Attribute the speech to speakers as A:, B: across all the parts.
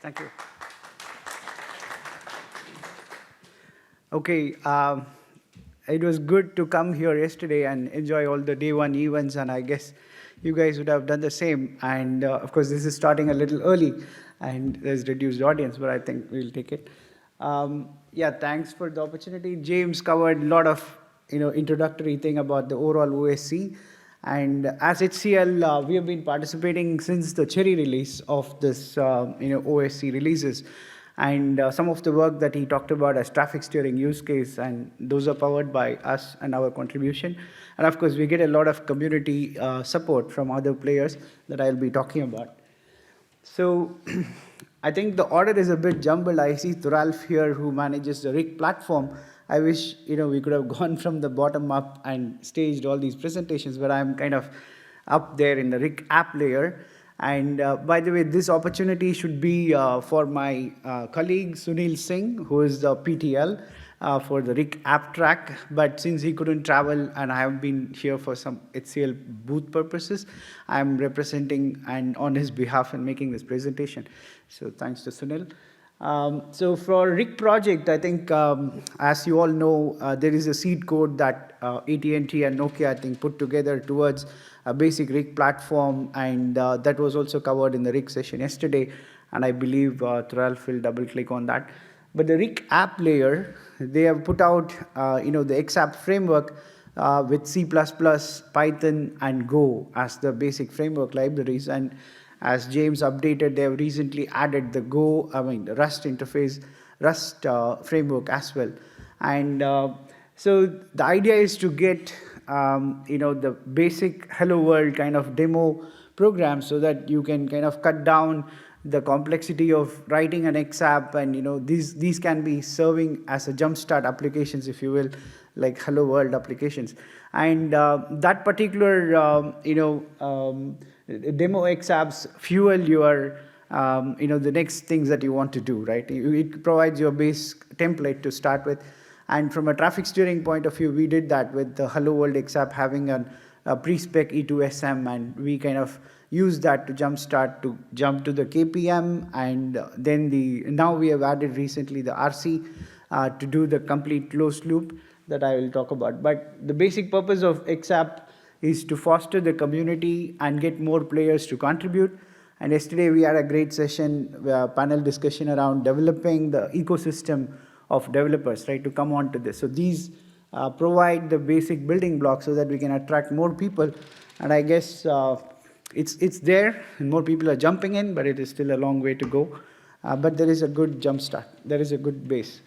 A: Thank you. Okay, it was good to come here yesterday and enjoy all the day one events, and I guess you guys would have done the same. And of course, this is starting a little early, and there's reduced audience, but I think we'll take it. Yeah, thanks for the opportunity. James covered a lot of introductory thing about the overall OSC. And as HCL, we have been participating since the cherry release of this, OSC releases. And some of the work that he talked about as traffic steering use case, and those are powered by us and our contribution. And of course, we get a lot of community support from other players that I'll be talking about. So I think the order is a bit jumbled. I see Thoralf here who manages the RIC platform. I wish we could have gone from the bottom up and staged all these presentations, but I'm kind of up there in the RIC app layer. And by the way, this opportunity should be for my colleague Sunil Singh, who is the PTL for the RIC app track. But since he couldn't travel and I have been here for some HCL booth purposes, I'm representing and on his behalf and making this presentation. So thanks to Sunil. So for RIC project, I think, as you all know, there is a seed code that AT&T and Nokia, I think, put together towards a basic RIC platform, and that was also covered in the RIC session yesterday, and I believe Thoralf will double-click on that. But the RIC app layer, they have put out, the XApp framework with C++, Python, and Go as the basic framework libraries, and as James updated, they have recently added the the Rust interface, Rust framework as well. And so the idea is to get, the basic Hello World kind of demo program so that you can kind of cut down the complexity of writing an XApp, and these can be serving as a jumpstart applications, if you will, like Hello World applications. And that particular, demo XApps fuel your, the next things that you want to do, right? It provides your base template to start with. And from a traffic steering point of view, we did that with the Hello World XApp having a pre-spec E2SM, and we kind of use that to jump to the KPM, and then now we have added recently the RC to do the complete closed loop that I will talk about. But the basic purpose of XApp is to foster the community and get more players to contribute. And yesterday we had a great session, panel discussion around developing the ecosystem of developers, right, to come on to this. So these provide the basic building blocks so that we can attract more people. And I guess it's there, and more people are jumping in, but it is still a long way to go. But there is a good jump start. There is a good base.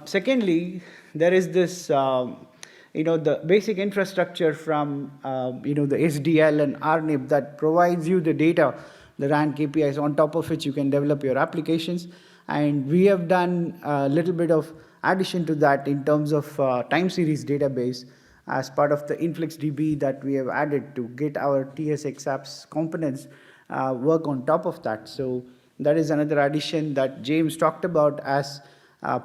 A: Secondly, there is this, the basic infrastructure from, the SDL and RNIP that provides you the data, the RAN KPIs, on top of which you can develop your applications. And we have done a little bit of addition to that in terms of time series database as part of the InfluxDB that we have added to get our TSX apps components work on top of that. So that is another addition that James talked about as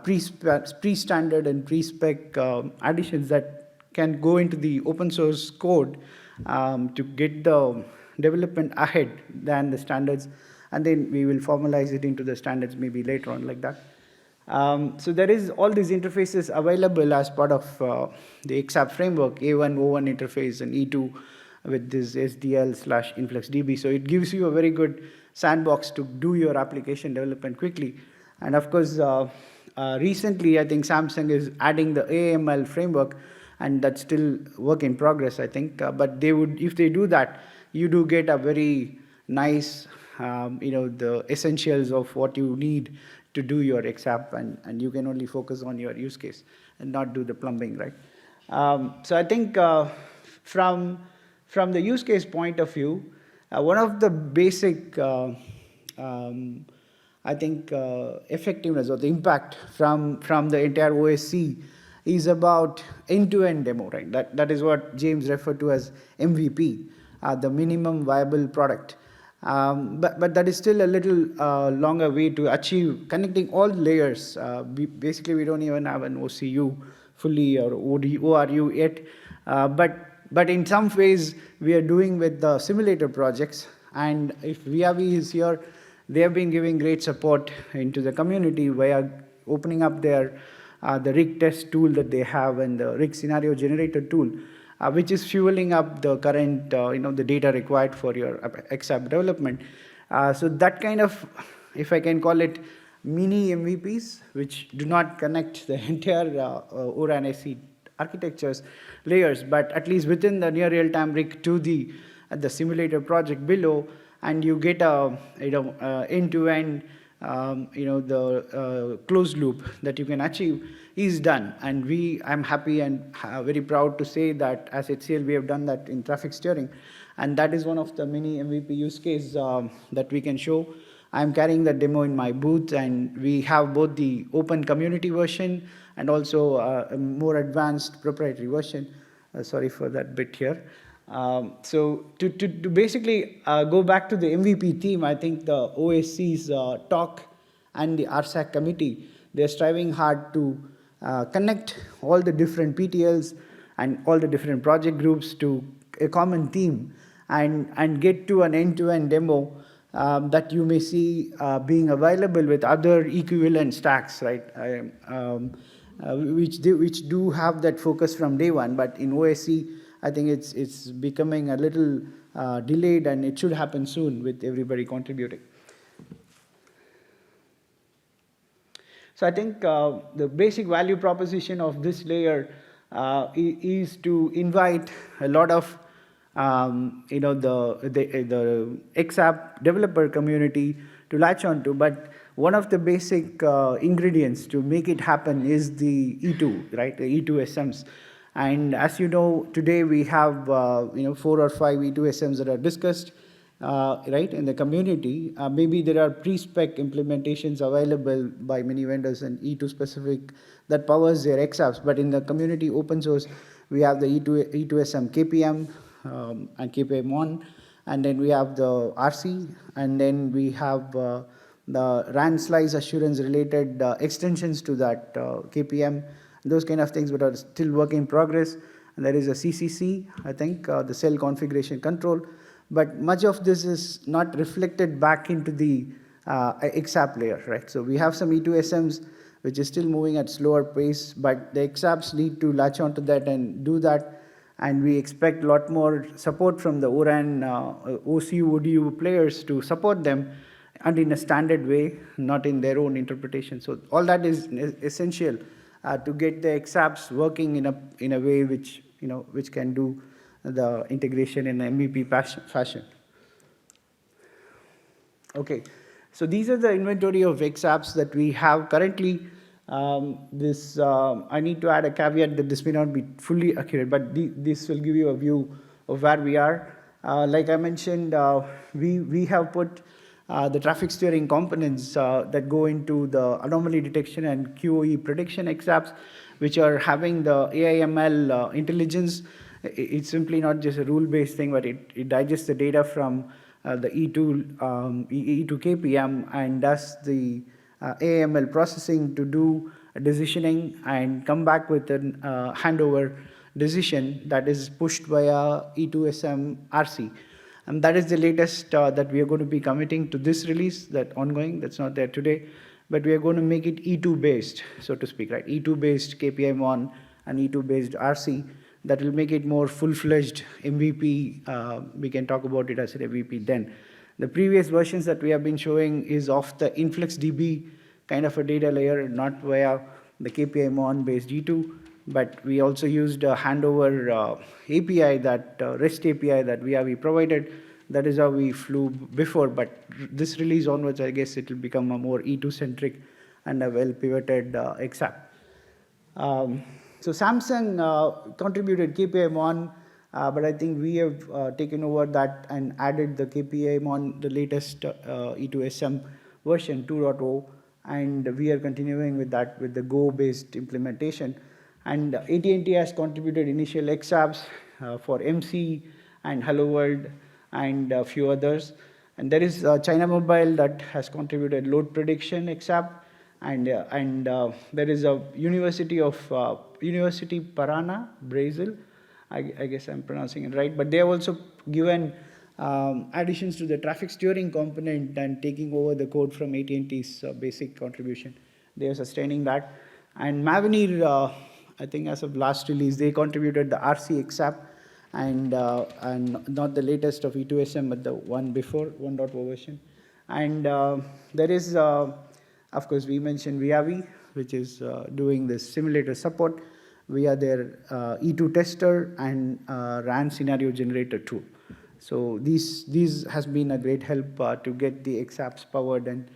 A: pre-standard and pre-spec additions that can go into the open source code to get the development ahead than the standards, and then we will formalize it into the standards maybe later on like that. So there is all these interfaces available as part of the XApp framework, A1, O1 interface, and E2 with this SDL/InfluxDB. So it gives you a very good sandbox to do your application development quickly. And of course, recently, I think Samsung is adding the AML framework, and that's still work in progress, I think. But if they do that, you do get a very nice, the essentials of what you need to do your XApp, and you can only focus on your use case and not do the plumbing, right? So I think from the use case point of view, one of the basic, effectiveness or the impact from the entire OSC is about end-to-end demo, right? That is what James referred to as MVP, the minimum viable product. But that is still a little longer way to achieve connecting all layers. Basically, we don't even have an OCU fully or ORU yet. But in some ways, we are doing with the simulator projects. And if VRV is here, they have been giving great support into the community via opening up their the rig test tool that they have and the rig scenario generator tool, which is fueling up the current the data required for your XApp development. So that kind of, if I can call it, mini MVPs, which do not connect the entire ORAN SE architectures layers, but at least within the near real-time rig to the simulator project below, and you get a end-to-end the closed loop that you can achieve is done. And I'm happy and very proud to say that as HCL we have done that in traffic steering, and that is one of the mini MVP use case that we can show. I'm carrying the demo in my booth, and we have both the open community version and also a more advanced proprietary version. Sorry for that bit here. So to basically go back to the MVP theme, I think the OSC's talk and the RSAC committee, they're striving hard to connect all the different PTLs and all the different project groups to a common theme and get to an end-to-end demo that you may see being available with other equivalent stacks, right? Which do have that focus from day one, but in OSC, I think it's becoming a little delayed, and it should happen soon with everybody contributing. So I think the basic value proposition of this layer is to invite a lot of the XApp developer community to latch onto, but one of the basic ingredients to make it happen is the E2, right? The E2SMs. And as you know, today we have 4 or 5 E2SMs that are discussed, right, in the community. Maybe there are pre-spec implementations available by many vendors and E2 specific that powers their XApps. But in the community open source, we have the E2SM KPM and KPM1, and then we have the RC, and then we have the RAN slice assurance related extensions to that KPM, those kind of things, but are still work in progress. And there is a CCC, I think, the cell configuration control. But much of this is not reflected back into the XApp layer, right? So we have some E2SMs which is still moving at slower pace, but the XApps need to latch onto that and do that. And we expect a lot more support from the ORAN, OCU, ODU players to support them, and in a standard way, not in their own interpretation. So all that is essential to get the XApps working in a way which can do the integration in an MVP fashion. Okay, so these are the inventory of XApps that we have currently. I need to add a caveat that this may not be fully accurate, but this will give you a view of where we are. Like I mentioned, we have put the traffic steering components that go into the anomaly detection and QoE prediction XApps, which are having the AI/ML intelligence. It's simply not just a rule-based thing, but it digests the data from the E2 KPM and does the AI/ML processing to do decisioning and come back with a handover decision that is pushed via E2SM RC. And that is the latest that we are going to be committing to this release, that ongoing, that's not there today. But we are going to make it E2 based, so to speak, right? E2 based KPM1 and E2 based RC. That will make it more full-fledged MVP. We can talk about it as an MVP then. The previous versions that we have been showing is of the InfluxDB kind of a data layer, not via the KPM1 based E2, but we also used a handover API, that REST API that we provided. That is how we flew before, but this release onwards, I guess it will become a more E2-centric and a well-pivoted XApp. So Samsung contributed KPM1, but I think we have taken over that and added the KPM1, the latest E2SM version 2.0, and we are continuing with that with the Go-based implementation. And AT&T has contributed initial XApps for MC and Hello World and a few others. And there is China Mobile that has contributed load prediction XApp, and there is a University Parana, Brazil. I guess I'm pronouncing it right, but they have also given additions to the traffic steering component and taking over the code from AT&T's basic contribution. They are sustaining that. And Mavenir, I think as of last release, they contributed the RC XApp and not the latest of E2SM, but the one before, 1.0 version. And there is, of course, we mentioned Viavi, which is doing this simulator support via their E2 tester and RAN scenario generator tool. So these has been a great help to get the XApps powered and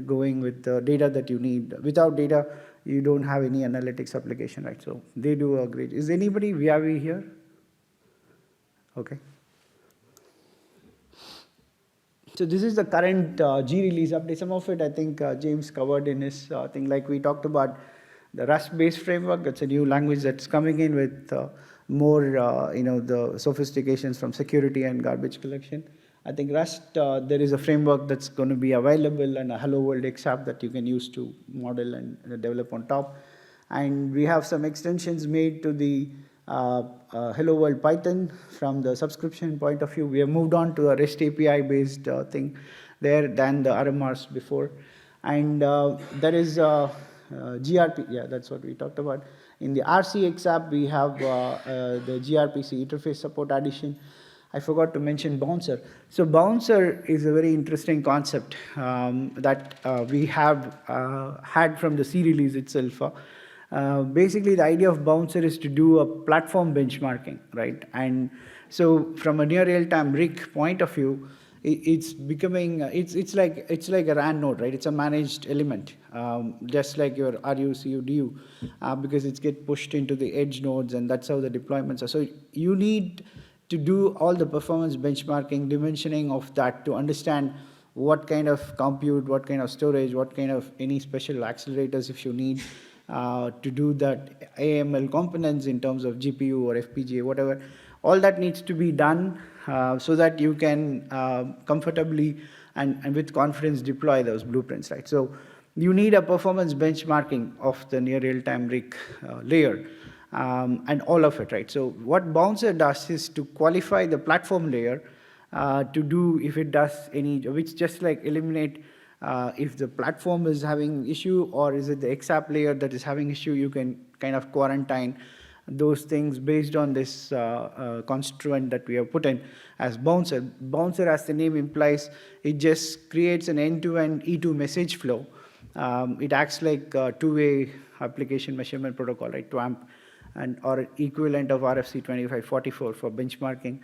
A: going with the data that you need. Without data, you don't have any analytics application, right? So they do a great. Is anybody Viavi here? Okay. So this is the current G release update. Some of it I think James covered in his thing. Like we talked about the Rust-based framework. That's a new language that's coming in with more, the sophistications from security and garbage collection. I think Rust, there is a framework that's going to be available and a Hello World XApp that you can use to model and develop on top. And we have some extensions made to the Hello World Python from the subscription point of view. We have moved on to a REST API based thing there than the RMRs before. And there is GRP, yeah, that's what we talked about. In the RCX app, we have the gRPC interface support addition. I forgot to mention Bouncer. So Bouncer is a very interesting concept that we have had from the C release itself. Basically, the idea of Bouncer is to do a platform benchmarking, right? And so from a near real-time RIC point of view, it's becoming, it's like a RAN node, right? It's a managed element, just like your RU, CU, DU, because it's get pushed into the edge nodes, and that's how the deployments are. So you need to do all the performance benchmarking, dimensioning of that to understand what kind of compute, what kind of storage, what kind of any special accelerators if you need to do that AML components in terms of GPU or FPGA, whatever. All that needs to be done so that you can comfortably and with confidence deploy those blueprints, right? So you need a performance benchmarking of the near real-time RIC layer and all of it, right? So what Bouncer does is to qualify the platform layer to do if it does any, which just like eliminate if the platform is having issue or is it the XApp layer that is having issue, you can kind of quarantine those things based on this constituent that we have put in as Bouncer. Bouncer, as the name implies, it just creates an end-to-end E2 message flow. It acts like a two-way application measurement protocol, right, TWAMP, and or equivalent of RFC 2544 for benchmarking.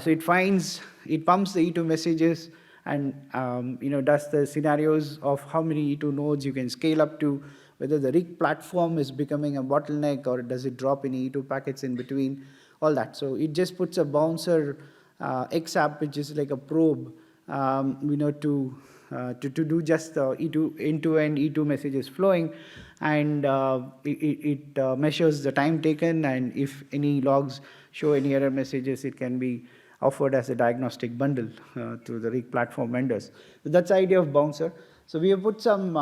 A: So it pumps the E2 messages and does the scenarios of how many E2 nodes you can scale up to, whether the RIC platform is becoming a bottleneck or does it drop any E2 packets in between, all that. So it just puts a Bouncer XApp, which is like a probe, to do just the E2 end-to-end E2 messages flowing, and it measures the time taken, and if any logs show any error messages, it can be offered as a diagnostic bundle to the RIC platform vendors. So that's the idea of Bouncer. So we have put some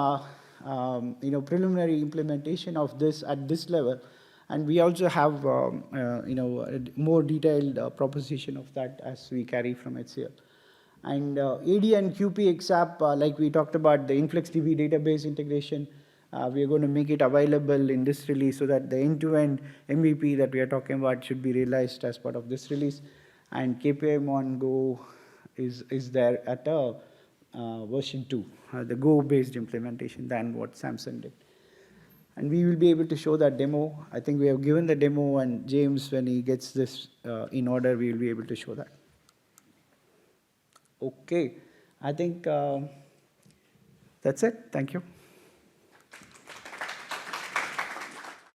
A: preliminary implementation of this at this level, and we also have a more detailed proposition of that as we carry from HCL. And AD and QP XApp, like we talked about, the InfluxDB database integration, we are going to make it available in this release so that the end-to-end MVP that we are talking about should be realized as part of this release. And KPM on Go is there at version 2, the Go-based implementation than what Samsung did. And we will be able to show that demo. I think we have given the demo, and James, when he gets this in order, we will be able to show that. Okay, I think that's it. Thank you.